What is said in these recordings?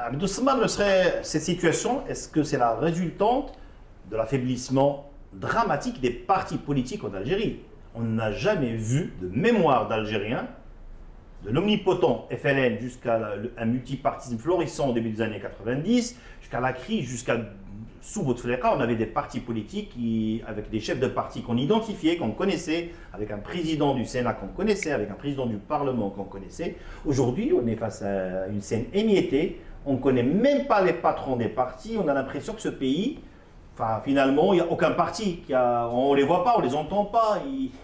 Abdou Samar, cette situation, est-ce que c'est la résultante de l'affaiblissement dramatique des partis politiques en Algérie? On n'a jamais vu de mémoire d'Algériens, de l'omnipotent FLN jusqu'à un multipartisme florissant au début des années 90, jusqu'à la crise, jusqu'à sous Bouteflika, on avait des partis politiques avec des chefs de partis qu'on identifiait, qu'on connaissait, avec un président du Sénat qu'on connaissait, avec un président du Parlement qu'on connaissait. Aujourd'hui, on est face à une scène émiettée. On ne connaît même pas les patrons des partis. On a l'impression que ce pays, enfin, finalement, il n'y a aucun parti. On ne les voit pas, on ne les entend pas.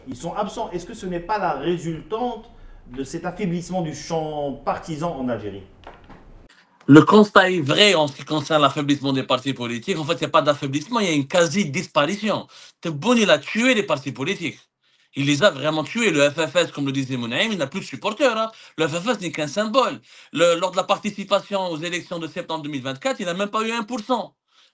Ils sont absents. Est-ce que ce n'est pas la résultante de cet affaiblissement du champ partisan en Algérie? Le constat est vrai en ce qui concerne l'affaiblissement des partis politiques. En fait, il n'y a pas d'affaiblissement, il y a une quasi-disparition. Tebboune, il a tué les partis politiques. Il les a vraiment tués. Le FFS, comme le disait Mounaïm, il n'a plus de supporters. Hein. Le FFS n'est qu'un symbole. Lors de la participation aux élections de septembre 2024, il n'a même pas eu 1%.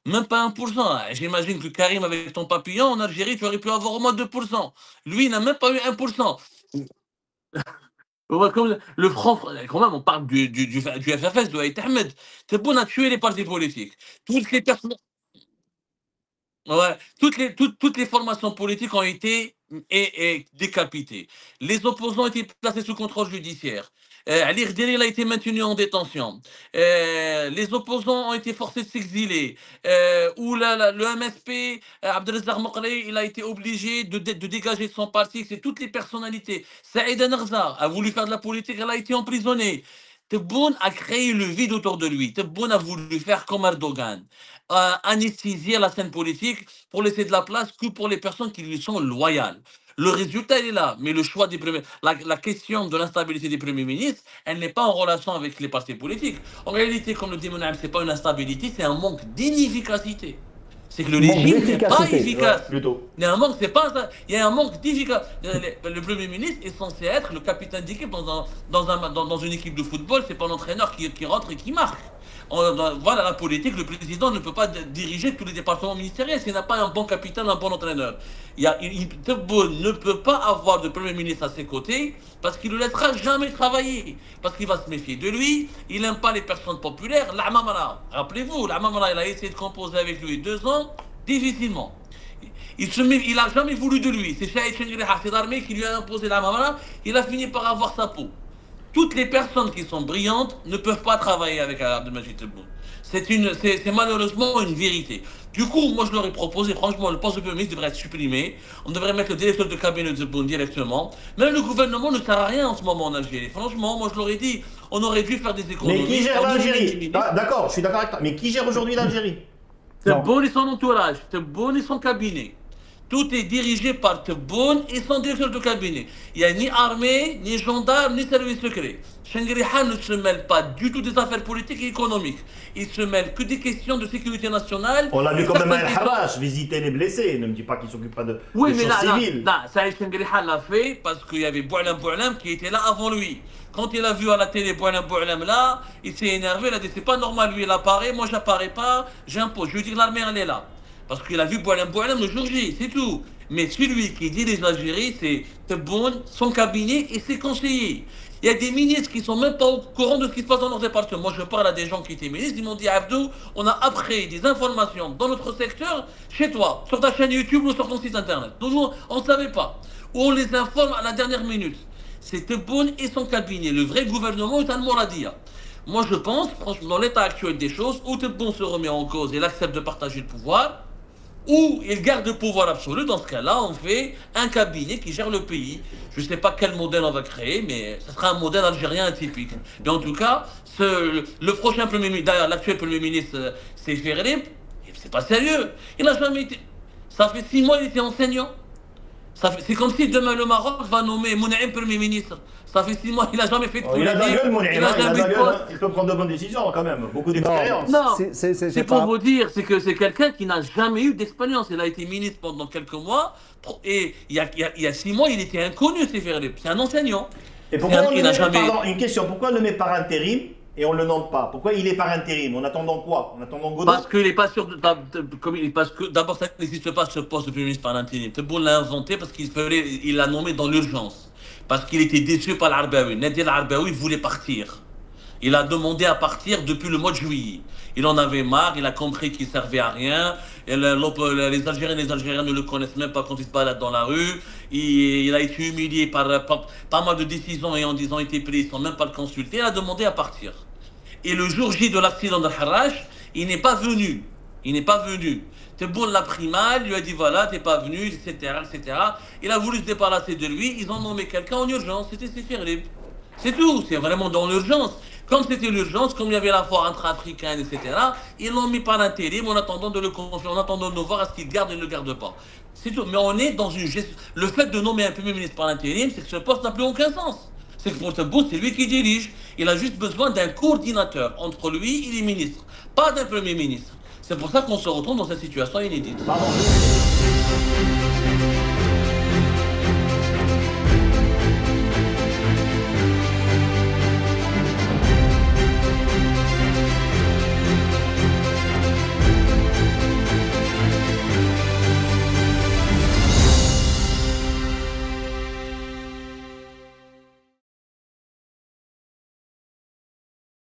Même pas 1%. J'imagine que Karim, avec ton papillon, en Algérie, tu aurais pu avoir au moins 2%. Lui, il n'a même pas eu 1%. Comme le franc, quand même, on parle du FFS, de Aït Ahmed. Tebboune a tué les partis politiques. Toutes les personnes. Ouais, toutes les formations politiques ont été décapitées. Les opposants ont été placés sous contrôle judiciaire. Ali Rderi a été maintenu en détention. Les opposants ont été forcés de s'exiler. Le MSP, Abdelazar Mokri, il a été obligé de dégager de son parti. C'est toutes les personnalités. Saïd Narza a voulu faire de la politique, elle a été emprisonnée. Tebboune a créé le vide autour de lui. Tebboune a voulu faire comme Erdogan, anesthésier la scène politique pour laisser de la place que pour les personnes qui lui sont loyales. Le résultat, il est là, mais le choix des premiers, la question de l'instabilité des premiers ministres, elle n'est pas en relation avec les partis politiques. En réalité, comme le dit Mounam, ce n'est pas une instabilité, c'est un manque d'inefficacité. C'est que le régime n'est pas efficace. Plutôt. Il y a un manque, c'est pas ça. Il y a un manque d'efficacité. Le Premier ministre est censé être le capitaine d'équipe dans une équipe de football. C'est pas l'entraîneur qui rentre et qui marque. Voilà la politique. Le président ne peut pas diriger tous les départements ministériels s'il n'a pas un bon capitaine, un bon entraîneur. Tebboune ne peut pas avoir de Premier ministre à ses côtés parce qu'il ne le laissera jamais travailler. Parce qu'il va se méfier de lui. Il n'aime pas les personnes populaires. L'Amamara, rappelez-vous, l'Amamara, il a essayé de composer avec lui 2 ans, difficilement. Il n'a jamais voulu de lui. C'est Chaïd Chengri Hafid Armé qui lui a imposé l'Amamara. Il a fini par avoir sa peau. Toutes les personnes qui sont brillantes ne peuvent pas travailler avec Abdelmajid Tebboune. C'est malheureusement une vérité. Du coup, moi je leur ai proposé, franchement, le poste de Premier ministre devrait être supprimé. On devrait mettre le directeur de cabinet de Tebboune directement. Même le gouvernement ne sert à rien en ce moment en Algérie. Franchement, moi je leur ai dit, on aurait dû faire des économies. Mais qui gère l'Algérie? D'accord, je suis d'accord avec toi. Mais qui gère aujourd'hui l'Algérie? Tebboune et son entourage, Tebboune et son cabinet. Tout est dirigé par Tebboune et son directeur de cabinet. Il n'y a ni armée, ni gendarme, ni service secret. Chengri Khan ne se mêle pas du tout des affaires politiques et économiques. Il se mêle que des questions de sécurité nationale. On l'a vu quand même à El Harrach, visiter les blessés. Ne me dis pas qu'il ne s'occupe pas de choses civiles. Non, ça Chengri Khan l'a fait parce qu'il y avait Boualam Boualam qui était là avant lui. Quand il a vu à la télé Boualam Boualam là, il s'est énervé, il a dit c'est pas normal, lui il apparaît, moi j'apparais pas, j'impose. Je veux dire l'armée elle est là. Parce qu'il a vu Boualam Boualam le jour J, c'est tout. Mais celui qui dirige l'Algérie, c'est Tebboune, son cabinet et ses conseillers. Il y a des ministres qui ne sont même pas au courant de ce qui se passe dans leur département. Moi, je parle à des gens qui étaient ministres, ils m'ont dit Abdou, on a appris des informations dans notre secteur, chez toi, sur ta chaîne YouTube ou sur ton site internet. Donc, nous, on ne savait pas. Ou on les informe à la dernière minute. C'est Tebboune et son cabinet. Le vrai gouvernement est un Mouradia. Moi, je pense, franchement, dans l'état actuel des choses, où Tebboune se remet en cause et il accepte de partager le pouvoir, ou il garde le pouvoir absolu. Dans ce cas-là, on fait un cabinet qui gère le pays. Je ne sais pas quel modèle on va créer, mais ce sera un modèle algérien atypique. Mais en tout cas, le prochain Premier ministre, d'ailleurs l'actuel Premier ministre, c'est Ferré, c'est pas sérieux. Il n'a jamais été... Ça fait 6 mois qu'il était enseignant. C'est comme si demain le Maroc va nommer Mounaïm Premier ministre. Ça fait 6 mois, il n'a jamais fait de politique. Il a de la gueule, Mounaïm. Il a de la gueule. Il peut prendre de bonnes décisions quand même. Beaucoup d'expérience. Non, c'est pour vous dire, c'est que c'est quelqu'un qui n'a jamais eu d'expérience. Il a été ministre pendant quelques mois. Et il y a 6 mois, il était inconnu, c'est Ferré. C'est un enseignant. Et pourquoi on le met, pardon, une question, pourquoi on le met par intérim et on ne le nomme pas? Pourquoi il est par intérim? En attendant quoi? En attendant Godot? Parce qu'il n'est pas sûr parce que d'abord ça n'existe pas ce poste de Premier ministre par intérim. Tebboune l'a inventé parce il l'a nommé dans l'urgence. Parce qu'il était déçu par l'Arbaoui. Nadir l'Arbaoui voulait partir. Il a demandé à partir depuis le mois de juillet. Il en avait marre, il a compris qu'il ne servait à rien. Et les Algériens ne le connaissent même pas quand il se balade dans la rue. Il a été humilié par pas mal de décisions ayant disant été prises sans même pas le consulter. Il a demandé à partir. Et le jour J de l'accident de Harrach, il n'est pas venu. Il n'est pas venu. Tebboune l'a pris mal, lui a dit voilà, t'es pas venu, etc., etc. Il a voulu se débarrasser de lui, ils ont nommé quelqu'un en urgence, c'était Sefirlib. C'est tout, c'est vraiment dans l'urgence. Comme c'était l'urgence, comme il y avait la foire intra-africaine, etc., ils l'ont mis par intérim en attendant de le confier, en attendant de voir est-ce qu'il garde ou ne le garde pas. C'est tout. Mais on est dans une gestion. Le fait de nommer un Premier ministre par intérim, c'est que ce poste n'a plus aucun sens. C'est que pour Tebboune, c'est lui qui dirige. Il a juste besoin d'un coordinateur entre lui et les ministres, pas d'un Premier ministre. C'est pour ça qu'on se retrouve dans cette situation inédite. Pardon.